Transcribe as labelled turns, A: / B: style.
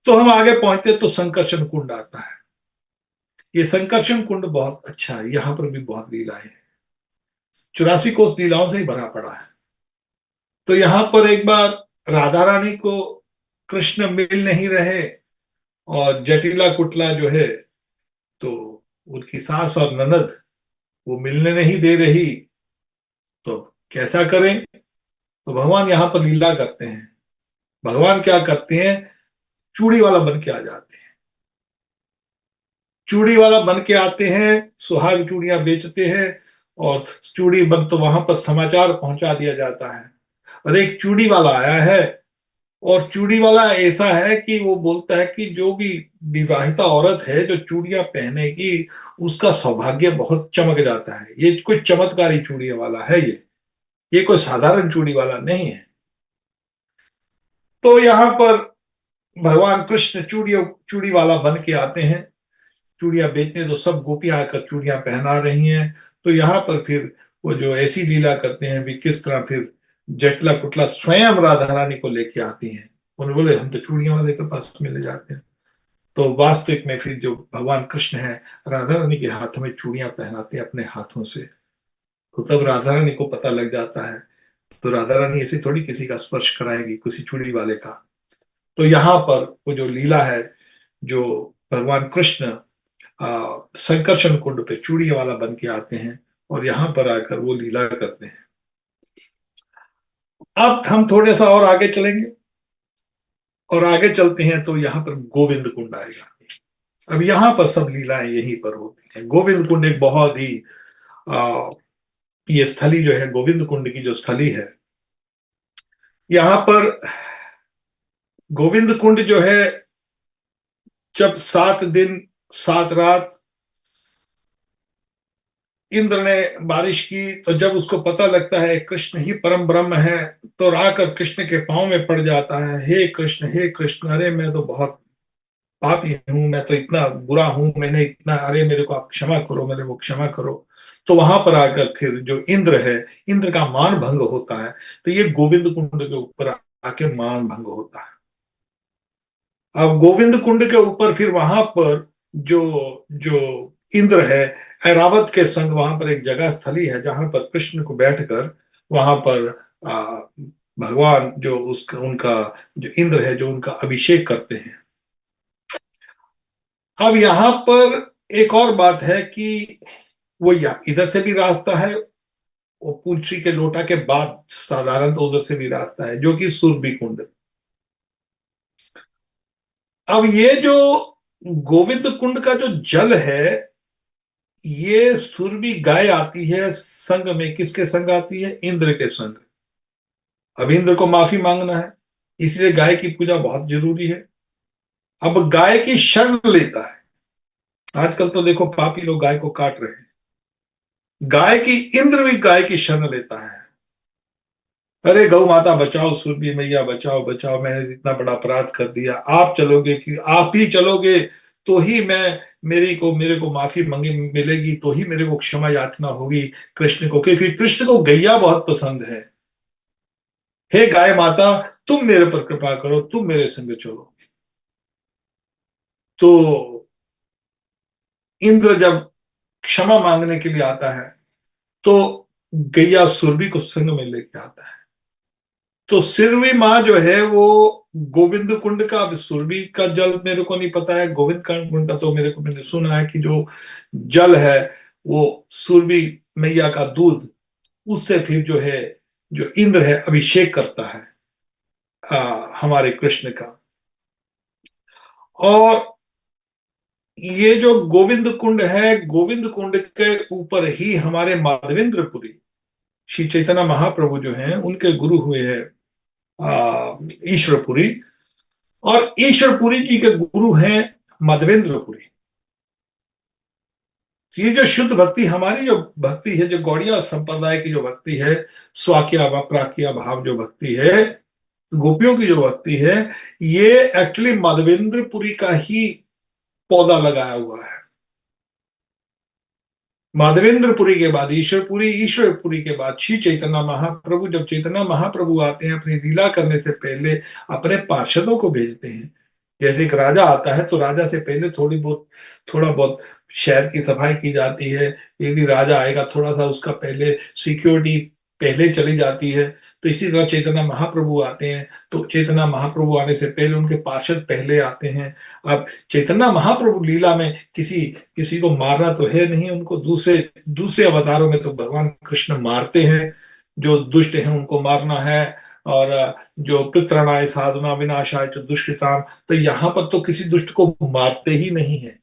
A: तो हम आगे पहुंचते तो संकर्षण कुंड आता है। ये संकर्षण कुंड बहुत अच्छा है, यहां पर भी बहुत लीलाएं हैं, 84 कोस लीलाओं से ही भरा पड़ा है। तो यहां पर एक बार राधा रानी को कृष्ण मिल नहीं रहे, और जटिला कुटला जो है, तो उनकी सास और ननद वो मिलने नहीं दे रही, तो कैसा करें। तो भगवान यहां पर लीला करते हैं। भगवान क्या करते हैं, चूड़ी वाला बन के आ जाते हैं। चूड़ी वाला बन के आते हैं, सुहाग चूड़ियां बेचते हैं, और चूड़ी बन तो वहां पर समाचार पहुंचा दिया जाता है, और एक चूड़ी वाला आया है। और चूड़ी वाला ऐसा है कि वो बोलता है कि जो भी विवाहिता औरत है जो चूड़ियां पहनेगी, उसका सौभाग्य बहुत चमक जाता है। ये कोई चमत्कारी चूड़ी वाला है, ये कोई साधारण चूड़ी वाला नहीं है। तो यहां पर भगवान कृष्ण चूड़ी वाला बन के आते हैं, चूड़ियां बेचने। तो सब गोपियां आकर चूड़ियां पहना रही हैं। तो यहाँ पर फिर वो जो ऐसी लीला करते हैं भी, किस तरह फिर जटला कुटला स्वयं राधा रानी को लेके आती हैं। उन्होंने बोले हम तो चूड़ियां वाले के पास में ले जाते हैं। तो वास्तविक में फिर जो भगवान कृष्ण है, राधा रानी के हाथों में चूड़ियां पहनाते हैं अपने हाथों से। तो तब राधा रानी को पता लग जाता है। तो राधा रानी ऐसे थोड़ी किसी का स्पर्श कराएगी, किसी चूड़ी वाले का। तो यहाँ पर वो जो लीला है, जो भगवान कृष्ण संकर्षण कुंड पे चूड़ी वाला बन के आते हैं, और यहां पर आकर वो लीला करते हैं। अब हम थोड़े सा और आगे चलेंगे, और आगे चलते हैं तो यहाँ पर गोविंद कुंड आएगा। अब यहाँ पर सब लीलाएं यहीं पर होती हैं। गोविंद कुंड एक बहुत ही आ, ये स्थली जो है, गोविंद कुंड की जो स्थली है, यहाँ पर गोविंद कुंड जो है, जब 7 दिन 7 रात इंद्र ने बारिश की, तो जब उसको पता लगता है कृष्ण ही परम ब्रह्म है, तो आकर कृष्ण के पांव में पड़ जाता है, हे कृष्ण हे कृष्ण, अरे मैं तो बहुत पापी हूं, मैं तो इतना बुरा हूं, मैंने इतना, अरे मेरे को आप क्षमा करो, मेरे को क्षमा करो। तो वहां पर आकर फिर जो इंद्र है, इंद्र का मान भंग होता है। तो ये गोविंद कुंड के ऊपर आके मान भंग होता है। अब गोविंद कुंड के ऊपर फिर वहां पर जो जो इंद्र है, ऐरावत के संग वहां पर एक जगह स्थली है, जहां पर कृष्ण को बैठकर वहां पर आ, भगवान जो उसका उनका जो इंद्र है, जो उनका अभिषेक करते हैं। अब यहाँ पर एक और बात है कि वो इधर से भी रास्ता है, वो पुंछी के लोटा के बाद साधारण तो उधर से भी रास्ता है, जो कि सुरभि कुंड। अब ये जो गोविंद कुंड का जो जल है, ये सुरभि गाय आती है संग में, किसके संग आती है, इंद्र के संग। अब इंद्र को माफी मांगना है, इसलिए गाय की पूजा बहुत जरूरी है। अब गाय की शरण लेता है। आजकल तो देखो पापी लोग गाय को काट रहे हैं, गाय की, इंद्र भी गाय की शरण लेता है। अरे गौ माता बचाओ, सुरभि मैया बचाओ बचाओ, मैंने इतना बड़ा अपराध कर दिया, आप चलोगे कि आप ही चलोगे तो ही मैं, मेरे को माफी मांगी मिलेगी, तो ही मेरे को क्षमा याचना होगी कृष्ण को, क्योंकि कृष्ण को गैया बहुत पसंद है। हे गाय माता, तुम मेरे पर कृपा करो, तुम मेरे संग चलो। तो इंद्र जब क्षमा मांगने के लिए आता है, तो गैया सुरभि को संग में लेके आता है। तो सिरवी माँ जो है वो गोविंद कुंड का, अब सुरभि का जल मेरे को नहीं पता है, गोविंद कुंड का तो मेरे को, मैंने सुना है कि जो जल है वो सुरभि मैया का दूध, उससे फिर जो है, जो इंद्र है अभिषेक करता है हमारे कृष्ण का। और ये जो गोविंद कुंड है, गोविंद कुंड के ऊपर ही हमारे माधवेंद्रपुरी श्री चैतन्य महाप्रभु जो हैं, उनके गुरु हुए हैं ईश्वरपुरी। और ईश्वरपुरी जी के गुरु हैं माधवेंद्रपुरी। ये जो शुद्ध भक्ति, हमारी जो भक्ति है, जो गौड़िया संप्रदाय की जो भक्ति है, स्वाक्या प्राक्या भाव जो भक्ति है, गोपियों की जो भक्ति है, ये एक्चुअली माधवेंद्रपुरी का ही पौधा लगाया हुआ है। माधवेंद्रपुरी के बाद ईश्वरपुरी, ईश्वरपुरी के बाद श्री चैतन्य महाप्रभु। जब चैतन्य महाप्रभु आते हैं, अपनी लीला करने से पहले अपने पार्षदों को भेजते हैं जैसे एक राजा आता है तो राजा से पहले थोड़ा बहुत शहर की सफाई की जाती है। यदि राजा आएगा थोड़ा सा उसका पहले सिक्योरिटी पहले चली जाती है। तो इसी तरह चैतन्य महाप्रभु आते हैं तो चैतन्य महाप्रभु आने से पहले उनके पार्षद पहले आते हैं। अब चैतन्य महाप्रभु लीला में किसी किसी को मारना तो है नहीं, उनको दूसरे दूसरे अवतारों में तो भगवान कृष्ण मारते हैं। जो दुष्ट हैं उनको मारना है। और जो पितृणाय साधुना विनाशाय जो दुष्कृताम, तो यहाँ पर तो किसी दुष्ट को मारते ही नहीं है।